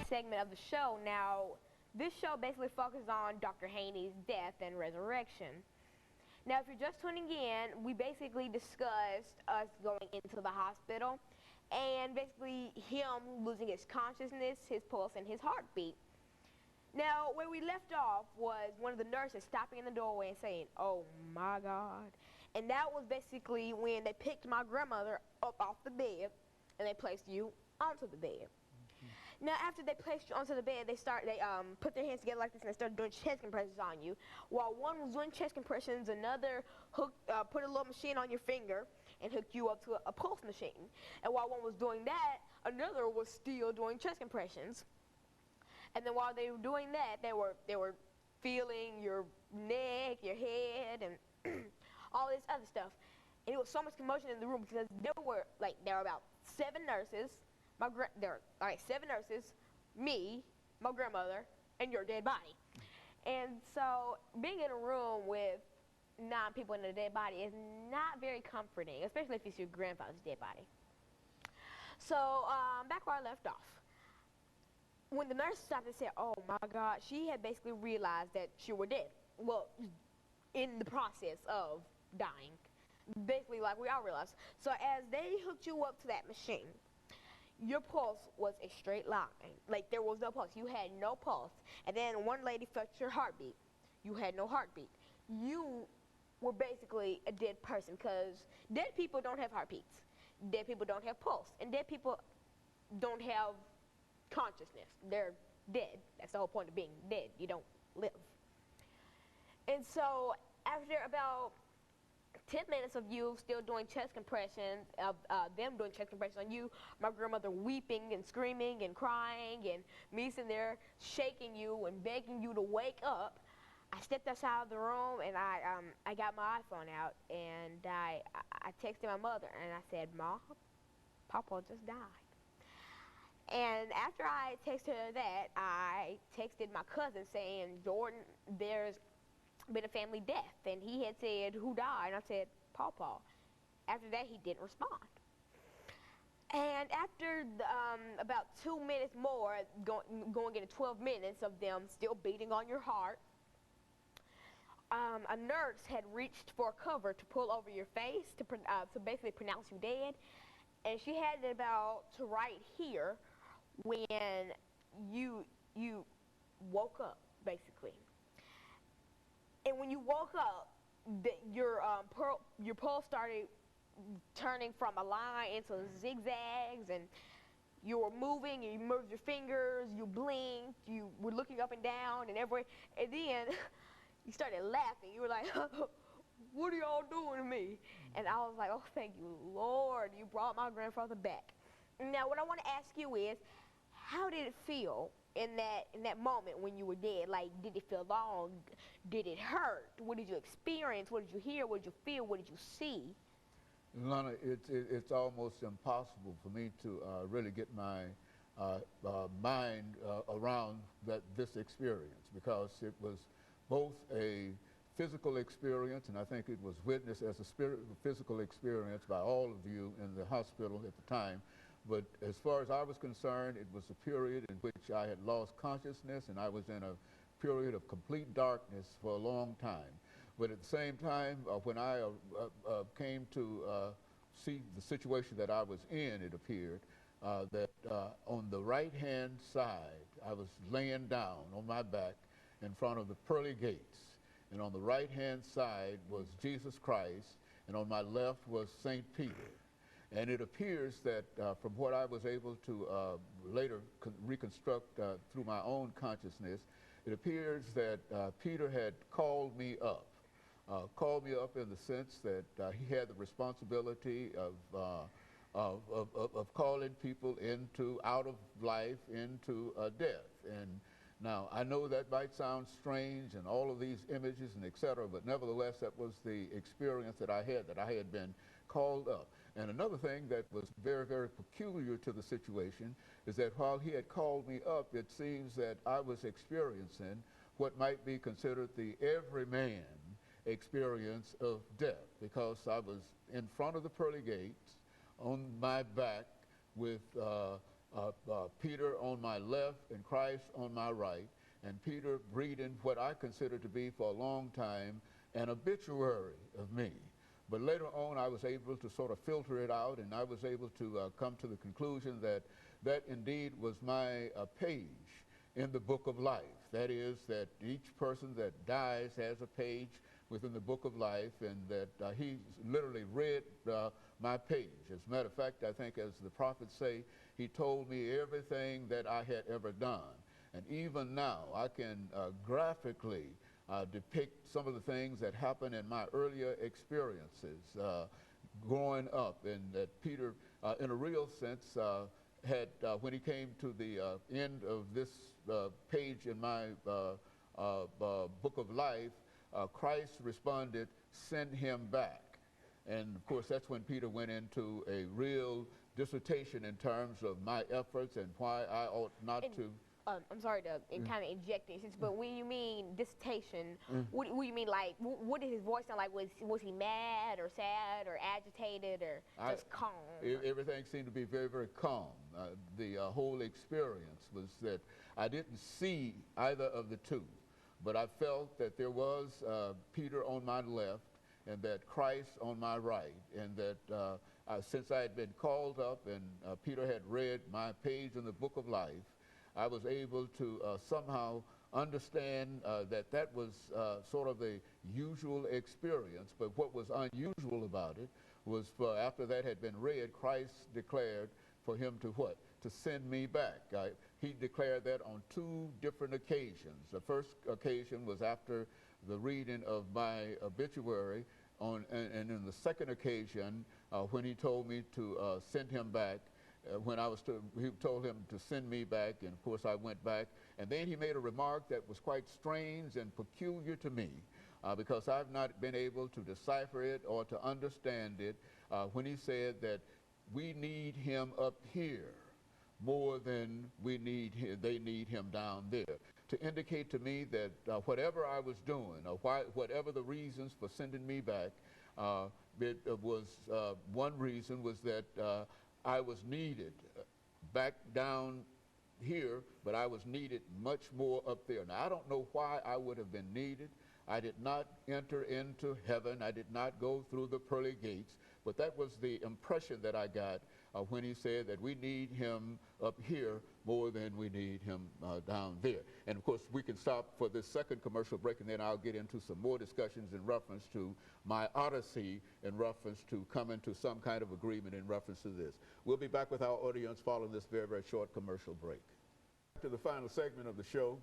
segment of the show. Now, this show basically focuses on Dr. Haney's death and resurrection. Now, if you're just tuning in, we basically discussed us going into the hospital and basically him losing his consciousness, his pulse, and his heartbeat. Now, where we left off was one of the nurses stopping in the doorway and saying, "Oh my God." And that was basically when they picked my grandmother up off the bed and they placed you onto the bed. Now, after they placed you onto the bed, they put their hands together like this and they started doing chest compressions on you. While one was doing chest compressions, another put a little machine on your finger and hooked you up to a pulse machine. And while one was doing that, another was still doing chest compressions. And then while they were doing that, they were feeling your neck, your head, and all this other stuff. And it was so much commotion in the room because there were about 7 nurses. There were 7 nurses, me, my grandmother, and your dead body. And so being in a room with 9 people in a dead body is not very comforting, especially if it's your grandfather's dead body. So back where I left off. When the nurse stopped and said, "Oh my God," she had basically realized that you were dead. Well, in the process of dying. Basically like we all realized. So as they hooked you up to that machine, your pulse was a straight line. Like there was no pulse. You had no pulse. And then one lady felt your heartbeat. You had no heartbeat. You were basically a dead person because dead people don't have heartbeats. Dead people don't have pulse. And dead people don't have consciousness. They're dead. That's the whole point of being dead. You don't live. And so after about 10 minutes of you still doing chest compressions, of them doing chest compressions on you, my grandmother weeping and screaming and crying, and me sitting there shaking you and begging you to wake up, I stepped outside of the room and I got my iPhone out and I texted my mother and I said, "Mom, Papa just died." And after I texted her that, I texted my cousin saying, "Jordan, there's been a family death," and he had said, "Who died?" And I said, "Pawpaw." After that, he didn't respond. And after about 2 minutes more, going into 12 minutes of them still beating on your heart, a nurse had reached for a cover to pull over your face to basically pronounce you dead, and she had it about to right here when you woke up, basically. And when you woke up, your pulse started turning from a line into zigzags, and you were moving, and you moved your fingers, you blinked, you were looking up and down, and everywhere. And then you started laughing. You were like, "What are y'all doing to me?" And I was like, "Oh, thank you, Lord, you brought my grandfather back." Now, what I want to ask you is, how did it feel in that moment when you were dead? Like, did it feel long? Did it hurt? What did you experience? What did you hear? What did you feel? What did you see? Alana, it's almost impossible for me to really get my mind around this experience, because it was both a physical experience, and I think it was witnessed as a physical experience by all of you in the hospital at the time. But as far as I was concerned, it was a period in which I had lost consciousness, and I was in a period of complete darkness for a long time. But at the same time, when I came to see the situation that I was in, it appeared that on the right-hand side, I was laying down on my back in front of the pearly gates. And on the right-hand side was Jesus Christ, and on my left was St. Peter. And it appears that from what I was able to later reconstruct through my own consciousness, it appears that Peter had called me up in the sense that he had the responsibility of calling people out of life into death. And now, I know that might sound strange and all of these images and et cetera, but nevertheless, that was the experience that I had been called up. And another thing that was very, very peculiar to the situation is that while he had called me up, it seems that I was experiencing what might be considered the everyman experience of death, because I was in front of the pearly gates on my back with Peter on my left and Christ on my right, and Peter reading what I considered to be for a long time an obituary of me. But later on, I was able to sort of filter it out, and I was able to come to the conclusion that that indeed was my page in the book of life. That is, that each person that dies has a page within the book of life, and that he literally read my page. As a matter of fact, I think as the prophets say, he told me everything that I had ever done. And even now, I can graphically depict some of the things that happened in my earlier experiences growing up, and that Peter, in a real sense, had, when he came to the end of this page in my book of life, Christ responded, "Send him back." And of course, that's when Peter went into a real dissertation in terms of my efforts and why I ought not to. I'm sorry to kind of inject this, but when you mean dissertation, what do you mean, like, what did his voice sound like? Was he mad or sad or agitated or just calm? Everything seemed to be very, very calm. The whole experience was that I didn't see either of the two, but I felt that there was Peter on my left and that Christ on my right, and that since I had been called up and Peter had read my page in the book of life, I was able to somehow understand that that was sort of a usual experience. But what was unusual about it was, after that had been read, Christ declared for him to what? To send me back. He declared that on two different occasions. The first occasion was after the reading of my obituary, and in the second occasion, when he told me to send him back, he told him to send me back, and of course I went back. And then he made a remark that was quite strange and peculiar to me, because I've not been able to decipher it or to understand it, when he said that we need him up here more than they need him down there, to indicate to me that whatever I was doing, or whatever the reasons for sending me back, one reason was that I was needed back down here, but I was needed much more up there. Now, I don't know why I would have been needed. I did not enter into heaven. I did not go through the pearly gates, but that was the impression that I got when he said that we need him up here more than we need him down there. And of course, we can stop for this second commercial break, and then I'll get into some more discussions in reference to my odyssey, in reference to coming to some kind of agreement in reference to this. We'll be back with our audience following this very, very short commercial break. To the final segment of the show.